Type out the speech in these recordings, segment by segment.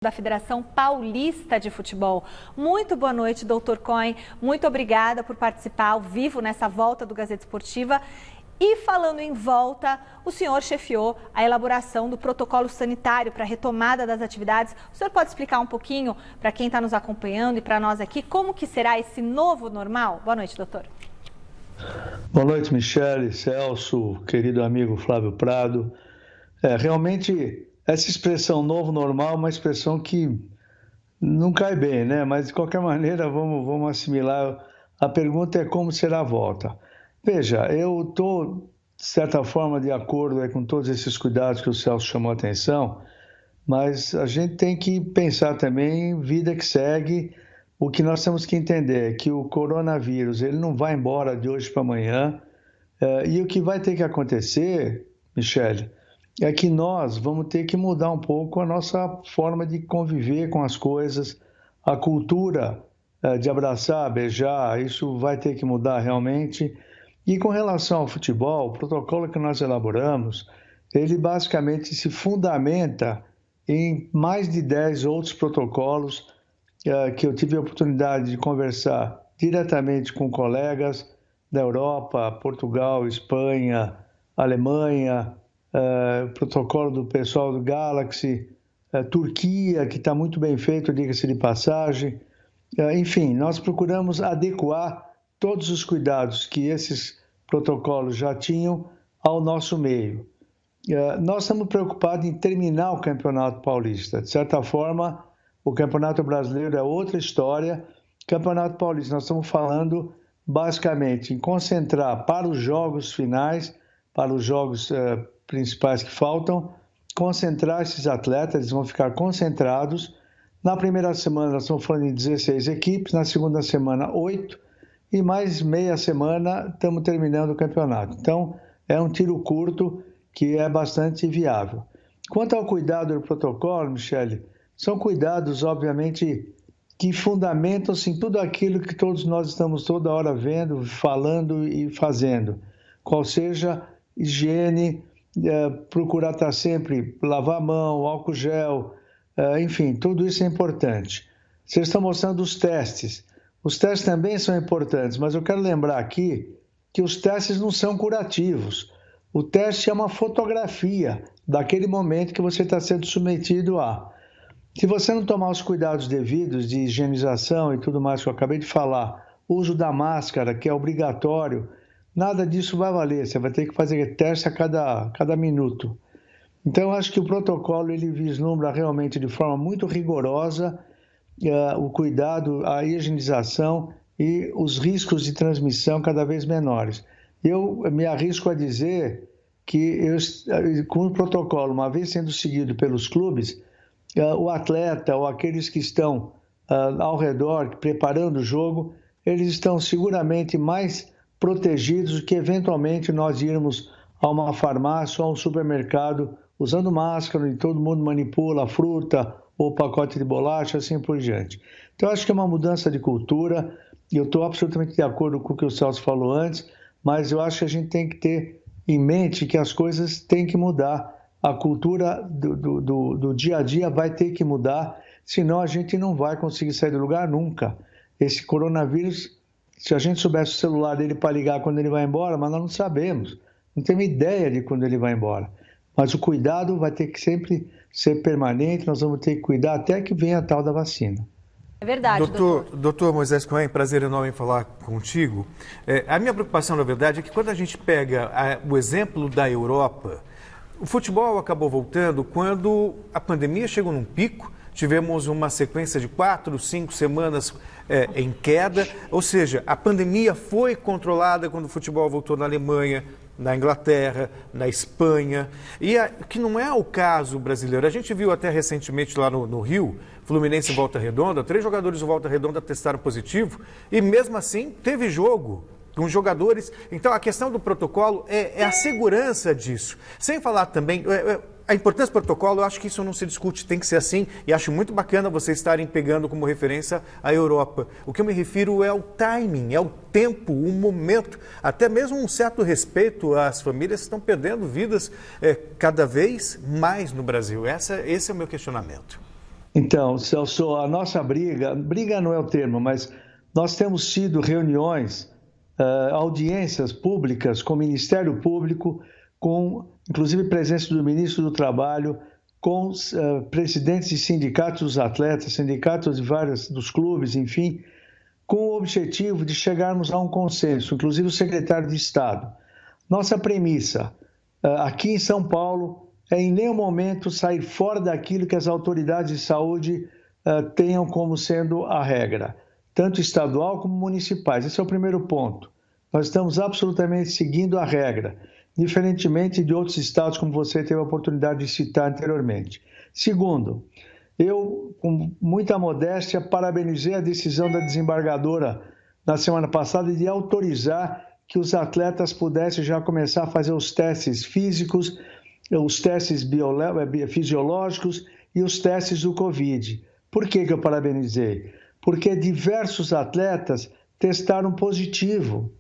Da Federação Paulista de Futebol. Muito boa noite, doutor Cohen. Muito obrigada por participar ao vivo nessa volta do Gazeta Esportiva. E falando em volta, o senhor chefiou a elaboração do protocolo sanitário para a retomada das atividades. O senhor pode explicar um pouquinho para quem está nos acompanhando e para nós aqui como que será esse novo normal? Boa noite, doutor. Boa noite, Michele, Celso, querido amigo Flávio Prado. Realmente, essa expressão novo normal é uma expressão que não cai bem, né? Mas, de qualquer maneira, vamos assimilar. A pergunta é como será a volta. Veja, eu estou, de certa forma, de acordo com todos esses cuidados que o Celso chamou a atenção, mas a gente tem que pensar também em vida que segue. O que nós temos que entender é que o coronavírus ele não vai embora de hoje para amanhã, e o que vai ter que acontecer, Michele, é que nós vamos ter que mudar um pouco a nossa forma de conviver com as coisas, a cultura de abraçar, beijar, isso vai ter que mudar realmente. E com relação ao futebol, o protocolo que nós elaboramos, ele basicamente se fundamenta em mais de 10 outros protocolos que eu tive a oportunidade de conversar diretamente com colegas da Europa, Portugal, Espanha, Alemanha, protocolo do pessoal do Galaxy, Turquia, que está muito bem feito, diga-se de passagem. Enfim, nós procuramos adequar todos os cuidados que esses protocolos já tinham ao nosso meio. Nós estamos preocupados em terminar o Campeonato Paulista. De certa forma, o Campeonato Brasileiro é outra história. Campeonato Paulista, nós estamos falando basicamente em concentrar para os jogos finais, para os jogos principais que faltam, concentrar esses atletas, eles vão ficar concentrados. Na primeira semana, nós estamos falando de 16 equipes, na segunda semana, 8, e mais meia semana estamos terminando o campeonato. Então, é um tiro curto que é bastante viável. Quanto ao cuidado do protocolo, Michele, são cuidados, obviamente, que fundamentam-se em tudo aquilo que todos nós estamos toda hora vendo, falando e fazendo. Qual seja higiene, procurar estar sempre, lavar a mão, álcool gel, enfim, tudo isso é importante. Vocês estão mostrando os testes. Os testes também são importantes, mas eu quero lembrar aqui que os testes não são curativos. O teste é uma fotografia daquele momento que você está sendo submetido a. Se você não tomar os cuidados devidos de higienização e tudo mais que eu acabei de falar, uso da máscara, que é obrigatório, nada disso vai valer. Você vai ter que fazer teste a cada minuto. Então, eu acho que o protocolo ele vislumbra realmente de forma muito rigorosa o cuidado, a higienização e os riscos de transmissão cada vez menores. Eu me arrisco a dizer que com o protocolo, uma vez sendo seguido pelos clubes, o atleta ou aqueles que estão ao redor, preparando o jogo, eles estão seguramente mais protegidos do que eventualmente nós irmos a uma farmácia ou a um supermercado usando máscara e todo mundo manipula a fruta ou pacote de bolacha, assim por diante. Então, acho que é uma mudança de cultura e eu estou absolutamente de acordo com o que o Celso falou antes, mas eu acho que a gente tem que ter em mente que as coisas têm que mudar. A cultura do dia a dia vai ter que mudar, senão a gente não vai conseguir sair do lugar nunca. Esse coronavírus, se a gente soubesse o celular dele para ligar quando ele vai embora, mas nós não sabemos, não temos ideia de quando ele vai embora. Mas o cuidado vai ter que sempre ser permanente, nós vamos ter que cuidar até que venha a tal da vacina. É verdade, doutor Moisés Cohen, prazer enorme em falar contigo. A minha preocupação, na verdade, é que quando a gente pega o exemplo da Europa, o futebol acabou voltando quando a pandemia chegou num pico, tivemos uma sequência de 4, 5 semanas em queda, ou seja, a pandemia foi controlada quando o futebol voltou na Alemanha, na Inglaterra, na Espanha, que não é o caso brasileiro. A gente viu até recentemente lá no Rio, Fluminense e Volta Redonda, 3 jogadores do Volta Redonda testaram positivo e mesmo assim teve jogo com jogadores. Então a questão do protocolo é a segurança disso. Sem falar também... A importância do protocolo, eu acho que isso não se discute, tem que ser assim, e acho muito bacana vocês estarem pegando como referência a Europa. O que eu me refiro é o timing, é o tempo, o momento, até mesmo um certo respeito às famílias que estão perdendo vidas cada vez mais no Brasil. Esse é o meu questionamento. Então, Celso, a nossa briga não é o termo, mas nós temos tido reuniões, audiências públicas com o Ministério Público, com inclusive presença do Ministro do Trabalho, com os presidentes de sindicatos dos atletas, sindicatos de vários dos clubes, enfim, com o objetivo de chegarmos a um consenso, inclusive o secretário de Estado. Nossa premissa aqui em São Paulo é em nenhum momento sair fora daquilo que as autoridades de saúde tenham como sendo a regra, tanto estadual como municipais. Esse é o primeiro ponto. Nós estamos absolutamente seguindo a regra, diferentemente de outros estados, como você teve a oportunidade de citar anteriormente. Segundo, eu, com muita modéstia, parabenizei a decisão da desembargadora na semana passada de autorizar que os atletas pudessem já começar a fazer os testes físicos, os testes fisiológicos e os testes do Covid. Por que eu parabenizei? Porque diversos atletas testaram positivo.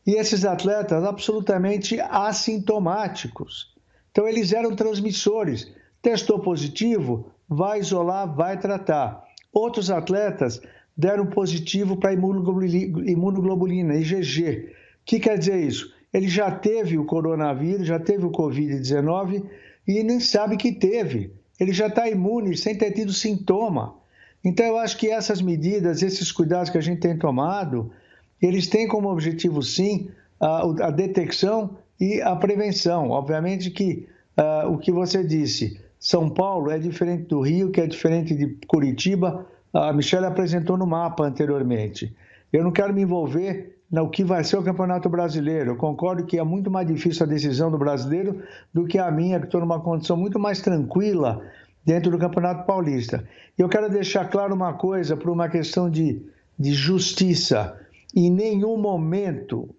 E esses atletas absolutamente assintomáticos. Então, eles eram transmissores. Testou positivo, vai isolar, vai tratar. Outros atletas deram positivo para imunoglobulina, IgG. O que quer dizer isso? Ele já teve o coronavírus, já teve o Covid-19 e nem sabe que teve. Ele já está imune sem ter tido sintoma. Então, eu acho que essas medidas, esses cuidados que a gente tem tomado, eles têm como objetivo, sim, a detecção e a prevenção. Obviamente que o que você disse, São Paulo é diferente do Rio, que é diferente de Curitiba. A Michele apresentou no mapa anteriormente. Eu não quero me envolver no que vai ser o Campeonato Brasileiro. Eu concordo que é muito mais difícil a decisão do brasileiro do que a minha, que estou numa condição muito mais tranquila dentro do Campeonato Paulista. E eu quero deixar claro uma coisa, por uma questão de justiça. Em nenhum momento,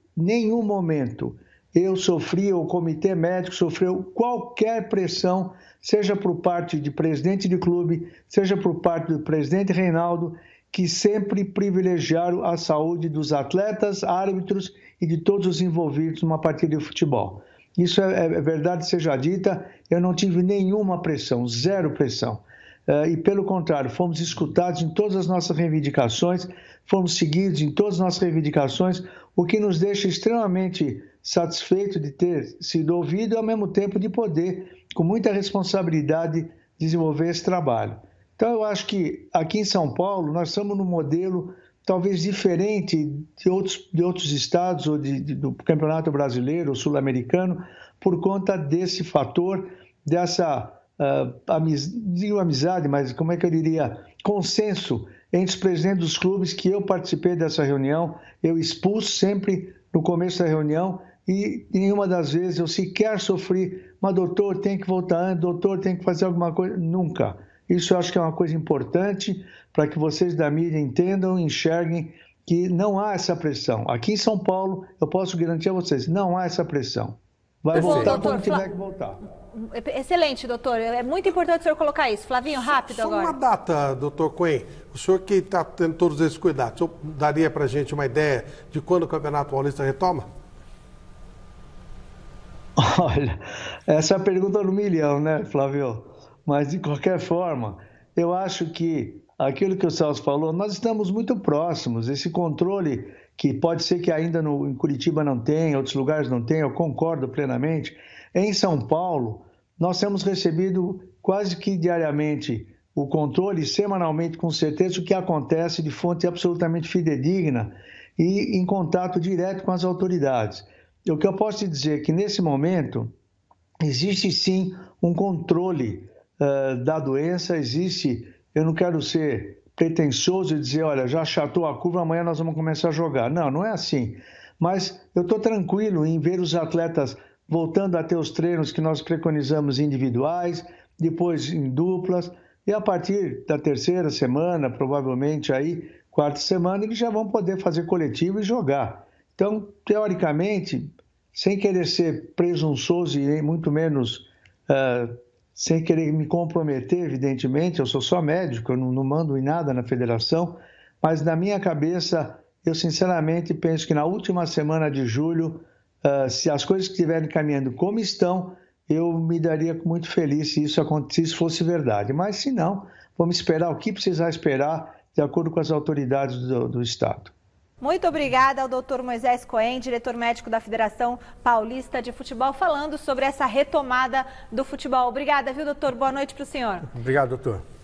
eu sofri, ou o comitê médico sofreu qualquer pressão, seja por parte de presidente de clube, seja por parte do presidente Reinaldo, que sempre privilegiaram a saúde dos atletas, árbitros e de todos os envolvidos numa partida de futebol. Isso é verdade seja dita, eu não tive nenhuma pressão, zero pressão. E, pelo contrário, fomos escutados em todas as nossas reivindicações, fomos seguidos em todas as nossas reivindicações, o que nos deixa extremamente satisfeitos de ter sido ouvido e, ao mesmo tempo, de poder, com muita responsabilidade, desenvolver esse trabalho. Então, eu acho que aqui em São Paulo, nós estamos num modelo talvez diferente de outros estados ou do Campeonato Brasileiro ou Sul-Americano, por conta desse fator, dessa amizade, mas como é que eu diria, consenso entre os presidentes dos clubes, que eu participei dessa reunião, eu expus sempre no começo da reunião e nenhuma das vezes eu sequer sofri, mas doutor, tem que voltar antes, doutor, tem que fazer alguma coisa, nunca. Isso eu acho que é uma coisa importante para que vocês da mídia entendam, enxerguem que não há essa pressão. Aqui em São Paulo, eu posso garantir a vocês, não há essa pressão. Vai voltar quando tiver que voltar. Excelente, doutor. É muito importante o senhor colocar isso. Flavinho, rápido agora. Só uma data, doutor Cohen. O senhor que está tendo todos esses cuidados, o senhor daria para a gente uma ideia de quando o Campeonato Paulista retoma? Olha, essa é a pergunta do milhão, né, Flávio? Mas, de qualquer forma, eu acho que aquilo que o Celso falou, nós estamos muito próximos. Esse controle, que pode ser que ainda em Curitiba não tenha, outros lugares não tenha, eu concordo plenamente. Em São Paulo, nós temos recebido quase que diariamente o controle, semanalmente, com certeza, o que acontece de fonte absolutamente fidedigna e em contato direto com as autoridades. O que eu posso te dizer é que, nesse momento, existe sim um controle da doença, existe, eu não quero ser pretensioso e dizer, olha, já achatou a curva, amanhã nós vamos começar a jogar. Não, não é assim. Mas eu estou tranquilo em ver os atletas voltando a ter os treinos que nós preconizamos individuais, depois em duplas, e a partir da terceira semana, provavelmente aí, quarta semana, eles já vão poder fazer coletivo e jogar. Então, teoricamente, sem querer ser presunçoso e muito menos sem querer me comprometer, evidentemente, eu sou só médico, eu não mando em nada na federação, mas na minha cabeça, eu sinceramente penso que na última semana de julho, se as coisas estiverem caminhando como estão, eu me daria muito feliz se isso fosse verdade. Mas se não, vamos esperar o que precisar esperar, de acordo com as autoridades do Estado. Muito obrigada ao Dr. Moisés Cohen, diretor médico da Federação Paulista de Futebol, falando sobre essa retomada do futebol. Obrigada, viu, doutor? Boa noite para o senhor. Obrigado, doutor.